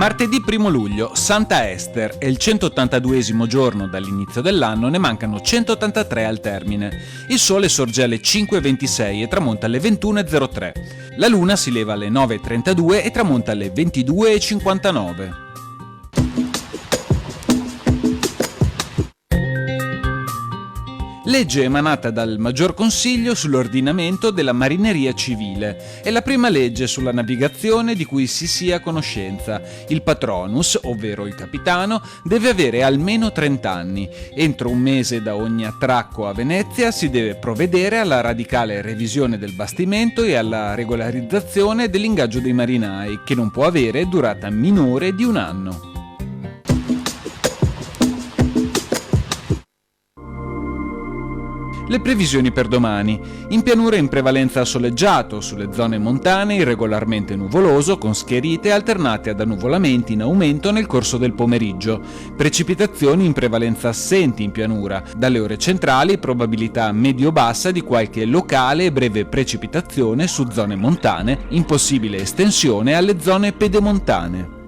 Martedì 1 luglio, Santa Ester, è il 182esimo giorno dall'inizio dell'anno, ne mancano 183 al termine. Il sole sorge alle 5:26 e tramonta alle 21:03. La luna si leva alle 9:32 e tramonta alle 22:59. Legge emanata dal Maggior Consiglio sull'ordinamento della marineria civile. È la prima legge sulla navigazione di cui si sia a conoscenza. Il patronus, ovvero il capitano, deve avere almeno 30 anni. Entro un mese da ogni attracco a Venezia si deve provvedere alla radicale revisione del bastimento e alla regolarizzazione dell'ingaggio dei marinai, che non può avere durata minore di un anno. Le previsioni per domani. In pianura in prevalenza soleggiato, sulle zone montane irregolarmente nuvoloso con schiarite alternate ad annuvolamenti in aumento nel corso del pomeriggio. Precipitazioni in prevalenza assenti in pianura. Dalle ore centrali probabilità medio-bassa di qualche locale e breve precipitazione su zone montane, in possibile estensione alle zone pedemontane.